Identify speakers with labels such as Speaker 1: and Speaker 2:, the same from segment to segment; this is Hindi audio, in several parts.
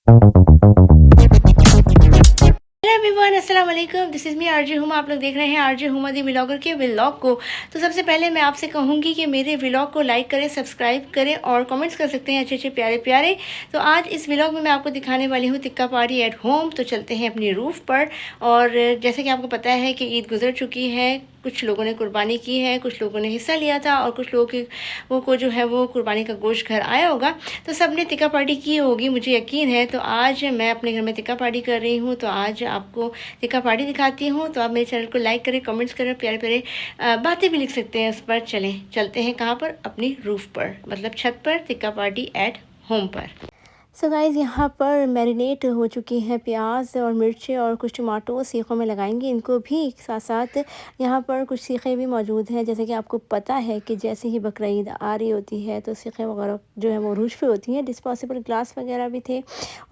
Speaker 1: हेलो एवरीवन, अस्सलाम वालेकुम। This is me RJ Huma. आप लोग देख रहे हैं आरजे हुमा दी व्लॉगर के व्लॉग को। तो सबसे पहले मैं आपसे कहूँगी कि मेरे व्लॉग को लाइक करें, सब्सक्राइब करें और कमेंट्स कर सकते हैं अच्छे अच्छे प्यारे प्यारे। तो आज इस व्लॉग में मैं आपको दिखाने वाली हूँ टिक्का पार्टी एट होम। तो चलते हैं अपनी रूफ़ पर। और जैसे कि आपको पता है कि ईद गुजर चुकी है, कुछ लोगों ने कुर्बानी की है, कुछ लोगों ने हिस्सा लिया था और कुछ लोगों को जो है वो कुर्बानी का गोश्त घर आया होगा। तो सब ने टिक्का पार्टी की होगी, मुझे यकीन है। तो आज मैं अपने घर में टिक्का पार्टी कर रही हूँ। तो आज आपको टिक्का पार्टी दिखाती हूँ। तो आप मेरे चैनल को लाइक करें, कमेंट्स करें, प्यारे प्यारे बातें भी लिख सकते हैं उस पर। चलते हैं कहाँ पर? अपनी रूफ़ पर, मतलब छत पर, टिक्का पार्टी एट होम पर। सो गाइज़, यहाँ पर मैरिनेट हो चुकी हैं प्याज और मिर्चें और कुछ टमाटो सीखों में लगाएंगे इनको भी। साथ साथ यहाँ पर कुछ सीखें भी मौजूद हैं। जैसे कि आपको पता है कि जैसे ही बकरा ईद आ रही होती है तो सीखें वगैरह जो है वो रूज पे होती हैं। डिस्पोजेबल ग्लास वगैरह भी थे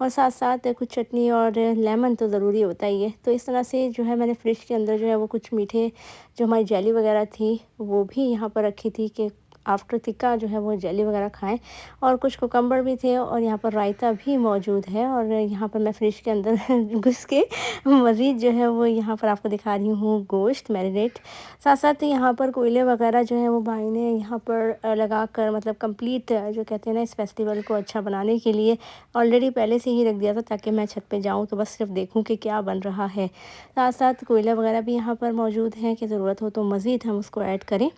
Speaker 1: और साथ साथ कुछ चटनी और लेमन तो ज़रूरी होता ही है। तो इस तरह से जो है मैंने फ्रिज के अंदर जो है वो कुछ मीठे जो हमारी जेली वगैरह थी वो भी यहाँ पर रखी थी कि आफ्टर टिक्का जो है वो जेली वगैरह खाएं। और कुछ कुकम्बर भी थे और यहाँ पर रायता भी मौजूद है। और यहाँ पर मैं फ्रिज के अंदर घुस के मज़ीद जो है वो यहाँ पर आपको दिखा रही हूँ गोश्त मैरिनेट। साथ साथ यहाँ पर कोयले वगैरह जो है वो भाई ने यहाँ पर लगा कर, मतलब कंप्लीट जो कहते हैं ना, इस फेस्टिवल को अच्छा बनाने के लिए ऑलरेडी पहले से ही रख दिया था ताकि मैं छत पे जाऊँ तो बस सिर्फ देखूँ कि क्या बन रहा है। साथ साथ कोयला वगैरह भी यहाँ पर मौजूद हैं कि ज़रूरत हो तो मज़ीद हम उसको ऐड करें।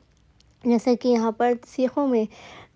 Speaker 1: जैसे कि यहाँ पर सीखों में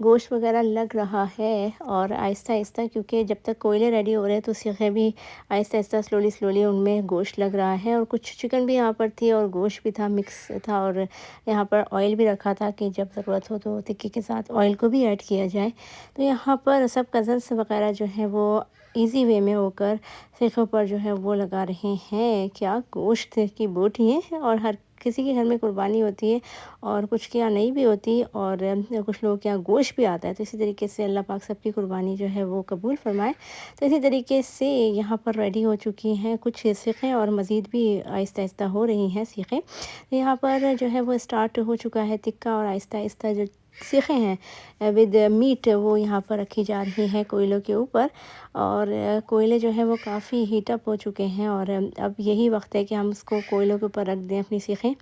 Speaker 1: गोश्त वगैरह लग रहा है और आहिस्ता आहिस्ता, क्योंकि जब तक कोयले रेडी हो रहे हैं तो सीखें भी आहिस्ता आहिस्ता स्लोली स्लोली उनमें गोश्त लग रहा है। और कुछ चिकन भी यहाँ पर थी और गोश्त भी था, मिक्स था। और यहाँ पर ऑयल भी रखा था कि जब ज़रूरत हो तो टिक्की के साथ ऑयल को भी ऐड किया जाए। तो यहाँ पर सब कज़न्स वगैरह जो हैं वो इजी वे में होकर सीखों पर जो है वो लगा रहे हैं क्या गोश्त की बोटी है। और हर किसी के घर में कुर्बानी होती है और कुछ के यहाँ नहीं भी होती और कुछ लोगों के यहाँ गोश्त भी आता है। तो इसी तरीके से अल्लाह पाक सबकी कुर्बानी जो है वो कबूल फ़रमाए। तो इसी तरीके से यहाँ पर रेडी हो चुकी हैं कुछ सीखें और मज़ीद भी आहिस्ता आहिस्ता हो रही हैं सीखें। तो यहाँ पर जो है वो स्टार्ट हो चुका है टिक्का और आहिस्ता आहिस्ता जो सीखें हैं विद मीट वो यहाँ पर रखी जा रही हैं कोयलों के ऊपर। और कोयले जो हैं वो काफ़ी हीट अप हो चुके हैं और अब यही वक्त है कि हम उसको कोयलों के ऊपर रख दें अपनी सीखें।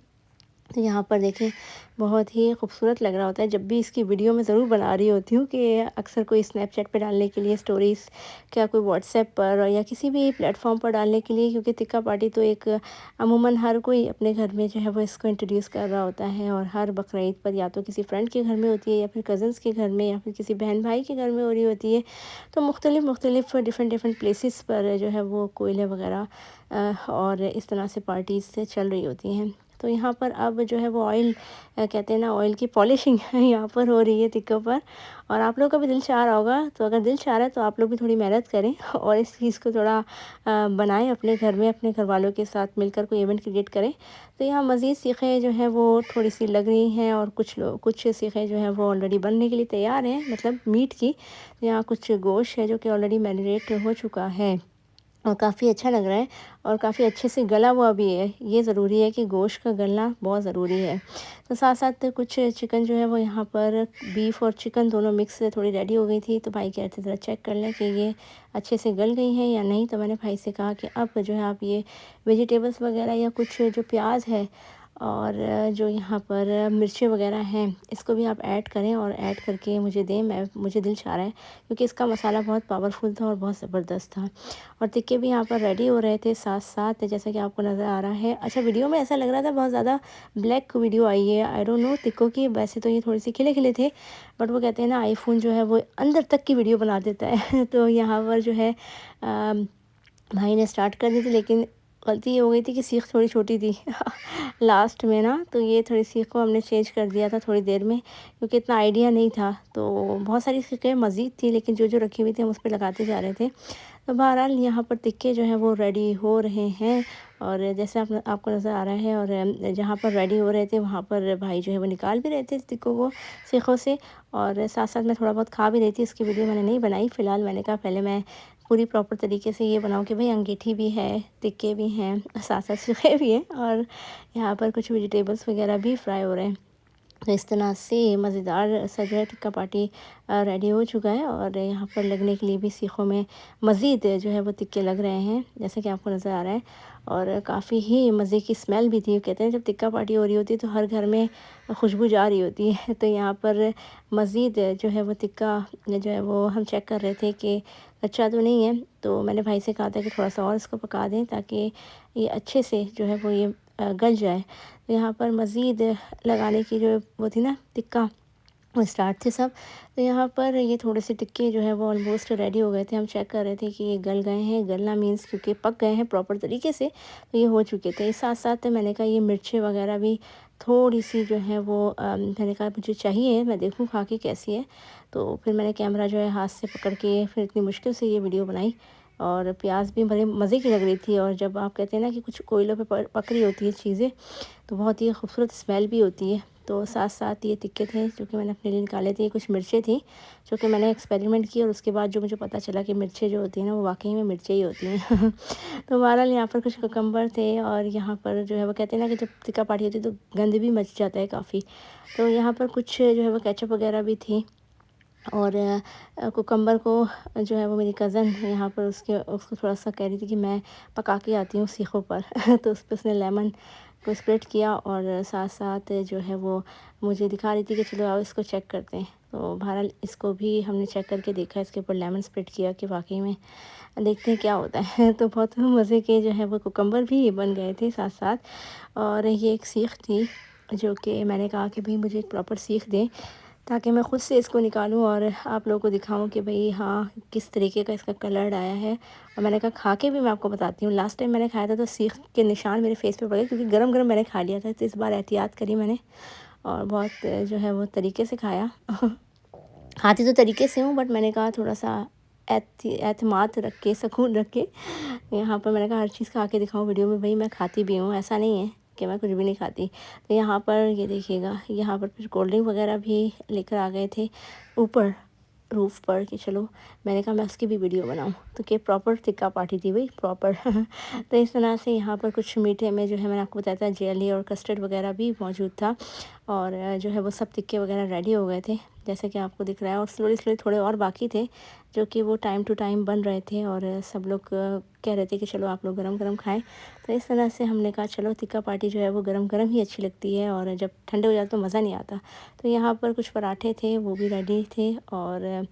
Speaker 1: तो यहाँ पर देखिए बहुत ही खूबसूरत लग रहा होता है। जब भी इसकी वीडियो मैं ज़रूर बना रही होती हूँ कि अक्सर कोई स्नैपचैट पे डालने के लिए स्टोरीज़, क्या कोई व्हाट्सएप पर या किसी भी प्लेटफॉर्म पर डालने के लिए, क्योंकि टिक्का पार्टी तो एक अमूमन हर कोई अपने घर में जो है वो इसको इंट्रोड्यूस कर रहा होता है। और हर बकरा ईद पर या तो किसी फ्रेंड के घर में होती है या फिर कज़न्स के घर में या फिर किसी बहन भाई के घर में हो रही होती है। तो मुख्तलिफ़ डिफ़रेंट डिफ़रेंट प्लेसेस पर जो है वो कोयले वगैरह और इस तरह से पार्टीज़ से चल रही होती हैं। तो यहाँ पर अब जो है वो ऑयल कहते हैं ना, ऑयल की पॉलिशिंग यहाँ पर हो रही है टिक्कों पर। और आप लोग का भी दिल चाह रहा होगा, तो अगर दिल चाह रहा है तो आप लोग भी थोड़ी मेहनत करें और इस चीज़ को थोड़ा बनाएं अपने घर में, अपने घर वालों के साथ मिलकर कोई इवेंट क्रिएट करें। तो यहाँ मज़ीद सीखें जो हैं वो थोड़ी सी लग रही हैं और कुछ सीखें जो हैं वो ऑलरेडी बनने के लिए तैयार हैं, मतलब मीट की। तो यहाँ कुछ गोश्त है जो कि ऑलरेडी मैरिनेट हो चुका है और काफ़ी अच्छा लग रहा है और काफ़ी अच्छे से गला हुआ भी है। ये ज़रूरी है कि गोश्त का गलना बहुत ज़रूरी है। तो साथ साथ कुछ चिकन जो है वो यहाँ पर बीफ और चिकन दोनों मिक्स थोड़ी रेडी हो गई थी। तो भाई कह रहे थे ज़रा चेक कर लें कि ये अच्छे से गल गई हैं या नहीं। तो मैंने भाई से कहा कि अब जो है आप ये वेजिटेबल्स वगैरह या कुछ जो प्याज है और जो यहाँ पर मिर्चें वगैरह हैं इसको भी आप ऐड करें और ऐड करके मुझे दें। मुझे दिल चाह रहा है क्योंकि इसका मसाला बहुत पावरफुल था और बहुत ज़बरदस्त था। और टिक्के भी यहाँ पर रेडी हो रहे थे साथ साथ, जैसा कि आपको नज़र आ रहा है। अच्छा, वीडियो में ऐसा लग रहा था बहुत ज़्यादा ब्लैक वीडियो आई है, आई डोंट नो टिक्कों की। वैसे तो ये थोड़ी सी खिले खिले थे, बट वो कहते हैं ना आईफोन जो है वो अंदर तक की वीडियो बना देता है। तो यहाँ पर जो है भाई ने स्टार्ट कर दी थी, लेकिन गलती ये हो गई थी कि सीख थोड़ी छोटी थी लास्ट में ना। तो ये थोड़ी सीख को हमने चेंज कर दिया था थोड़ी देर में, क्योंकि इतना आइडिया नहीं था। तो बहुत सारी सीखें मज़ीद थी लेकिन जो जो रखी हुई थी हम उस पर लगाते जा रहे थे। तो बहरहाल यहाँ पर टिक्के जो हैं वो रेडी हो रहे हैं और जैसे आपको नज़र आ रहा है। और जहाँ पर रेडी हो रहे थे वहाँ पर भाई जो है वो निकाल भी रहे थे टिक्कों को सीखों से। और साथ साथ मैं थोड़ा बहुत खा भी रही थी। इसकी वीडियो मैंने नहीं बनाई फ़िलहाल, मैंने कहा पहले मैं पूरी प्रॉपर तरीके से ये बनाऊँ कि भाई अंगीठी भी है, टिक्के भी हैं, साथ साथ सूखे भी हैं और यहाँ पर कुछ वेजिटेबल्स वगैरह भी फ्राई हो रहे हैं। तो इस तरह से मज़ेदार सा जो है टिक्का पार्टी रेडी हो चुका है और यहाँ पर लगने के लिए भी सीखों में मज़ीद जो है वो टिक्के लग रहे हैं, जैसे कि आपको नज़र आ रहा है। और काफ़ी ही मज़े की स्मेल भी थी। कहते हैं जब टिक्का पार्टी हो रही होती है तो हर घर में खुशबू जा रही होती है। तो यहाँ पर मज़ीद जो है वो टिक्का जो है वो हम चेक कर रहे थे कि अच्छा तो नहीं है। तो मैंने भाई से कहा था कि थोड़ा सा और इसको पका दें ताकि ये अच्छे से जो है वो ये गल जाए। तो यहाँ पर मज़ीद लगाने की जो वो थी ना टिक्का, वो स्टार्ट थे सब। तो यहाँ पर ये थोड़े से टिक्के जो है वो ऑलमोस्ट रेडी हो गए थे। हम चेक कर रहे थे कि ये गल गए हैं, गलना मीन्स क्योंकि पक गए हैं प्रॉपर तरीके से, तो ये हो चुके थे। साथ साथ मैंने कहा ये मिर्चें वगैरह भी थोड़ी सी जो है वो मैंने कहा मुझे चाहिए, मैं देखूँ खा के कैसी है। तो फिर मैंने कैमरा जो है हाथ से पकड़ के फिर इतनी मुश्किल से ये वीडियो बनाई। और प्याज भी बड़े मज़े की लग रही थी। और जब आप कहते हैं ना कि कुछ कोयलों पे पक रही होती है चीज़ें, तो बहुत ही खूबसूरत स्मेल भी होती है। तो साथ साथ ये टिक्के थे जो कि मैंने अपने लिए निकाले थे। कुछ मिर्चें थी जो कि मैंने एक्सपेरिमेंट की और उसके बाद जो मुझे पता चला कि मिर्चें जो होती हैं ना वो वाकई में मिर्चें ही होती हैं। तो बहरहाल यहाँ पर कुछ कुकम्बर थे और यहाँ पर जो है वो कहते हैं ना कि जब टिक्का पार्टी होती है तो गंद भी मच जाता है काफ़ी। तो यहाँ पर कुछ जो है वो केचप वगैरह भी थी। और कुकम्बर को जो है वो मेरी कज़न यहाँ पर उसको थोड़ा सा कह रही थी कि मैं पका के आती हूँ सीखों पर। तो उस पर उसने लेमन को स्प्रेड किया और साथ साथ जो है वो मुझे दिखा रही थी कि चलो आओ इसको चेक करते हैं। तो बहरहाल इसको भी हमने चेक करके देखा, इसके ऊपर लेमन स्प्रेड किया कि वाकई में देखते हैं क्या होता है। तो बहुत मज़े के जो है वो कुकम्बर भी बन गए थे साथ साथ। और ये एक सीख थी जो कि मैंने कहा कि भाई मुझे एक प्रॉपर सीख दें ताकि मैं ख़ुद से इसको निकालूं और आप लोगों को दिखाऊं कि भाई हाँ किस तरीके का इसका कलर आया है। और मैंने कहा खा के भी मैं आपको बताती हूँ। लास्ट टाइम मैंने खाया था तो सीख के निशान मेरे फेस पे पड़े क्योंकि गरम गरम मैंने खा लिया था। तो इस बार एहतियात करी मैंने और बहुत जो है वो तरीके से खाया। खाती तो तरीके से हूँ बट मैंने कहा थोड़ा सा एतमाद रख के सुकून रख के यहाँ पर मैंने कहा हर चीज़ खा के दिखाऊँ वीडियो में। भाई मैं खाती भी हूँ, ऐसा नहीं है कि मैं कुछ भी नहीं खाती। तो यहाँ पर ये देखिएगा, यहाँ पर फिर कोल्ड ड्रिंक वगैरह भी लेकर आ गए थे ऊपर रूफ़ पर कि चलो मैंने कहा मैं उसकी भी वीडियो बनाऊँ। तो कि प्रॉपर टिक्का पार्टी थी भाई प्रॉपर। तो इस तरह से यहाँ पर कुछ मीठे में जो है मैंने आपको बताया था जेली और कस्टर्ड वगैरह भी मौजूद था। और जो है वो सब टिक्के वगैरह रेडी हो गए थे जैसे कि आपको दिख रहा है। और स्लोली स्लोली थोड़े और बाकी थे जो कि वो टाइम टू टाइम बन रहे थे और सब लोग कह रहे थे कि चलो आप लोग गरम गरम खाएं। तो इस तरह से हमने कहा चलो टिक्का पार्टी जो है वो गरम गरम ही अच्छी लगती है और जब ठंडे हो जाते तो मज़ा नहीं आता। तो यहाँ पर कुछ पराठे थे वो भी रेडी थे और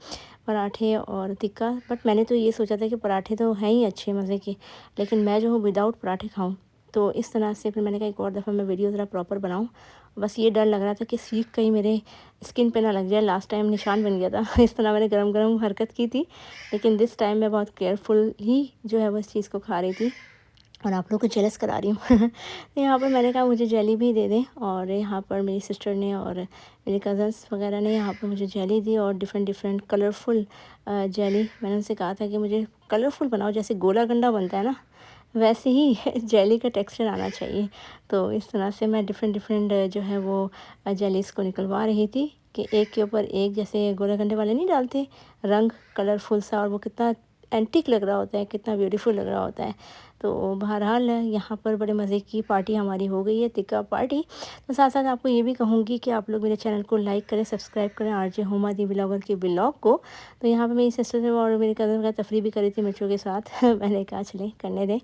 Speaker 1: पराठे और टिक्का। बट मैंने तो ये सोचा था कि पराठे तो हैं ही अच्छे मज़े के, लेकिन मैं जो हूँ विदाउट पराठे खाऊँ। तो इस तरह से फिर मैंने कहा एक और दफ़ा मैं वीडियो ज़रा प्रॉपर बनाऊँ। बस ये डर लग रहा था कि सीख कहीं मेरे स्किन पे ना लग जाए। लास्ट टाइम निशान बन गया था। इस तरह मैंने गरम गरम हरकत की थी, लेकिन दिस टाइम मैं बहुत केयरफुल ही जो है वो इस चीज़ को खा रही थी और आप लोग को जेलस करा रही हूँ। तो यहाँ पर मैंने कहा मुझे जेली भी दे दें और यहाँ पर मेरी सिस्टर ने और मेरे कज़न्स वगैरह ने यहाँ पर मुझे जेली दी और डिफरेंट डिफरेंट कलरफुल जेली। मैंने उनसे कहा था कि मुझे कलरफुल बनाओ, जैसे गोला गंडा बनता है ना वैसे ही जेली का टेक्सचर आना चाहिए। तो इस तरह से मैं डिफरेंट डिफरेंट जो है वो जेलीज़ को निकलवा रही थी कि एक के ऊपर एक, जैसे गोले गंडे वाले नहीं डालते रंग कलरफुल सा, और वो कितना एंटीक लग रहा होता है, कितना ब्यूटीफुल लग रहा होता है। तो बहरहाल यहाँ पर बड़े मज़े की पार्टी हमारी हो गई है, टिक्का पार्टी। तो साथ साथ आपको ये भी कहूँगी कि आप लोग मेरे चैनल को लाइक करें, सब्सक्राइब करें आरजे हुमा दी ब्लॉगर के ब्लॉग को। तो यहाँ पर मेरी सिस्टर और मेरी कज़न का तफरी भी करी थी मिर्चों के साथ। मैंने कहा चलें करने दें।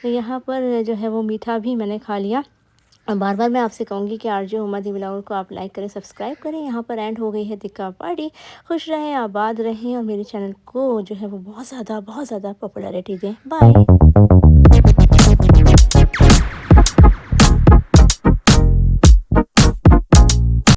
Speaker 1: तो यहाँ पर जो है वो मीठा भी मैंने खा लिया। और बार बार मैं आपसे कहूँगी कि आरजे हुमा दी ब्लॉगर को आप लाइक करें, सब्सक्राइब करें। यहाँ पर एंड हो गई है टिक्का पार्टी। खुश रहें, आबाद रहें और मेरे चैनल को जो है वो बहुत ज़्यादा पॉपुलैरिटी दें। बाय।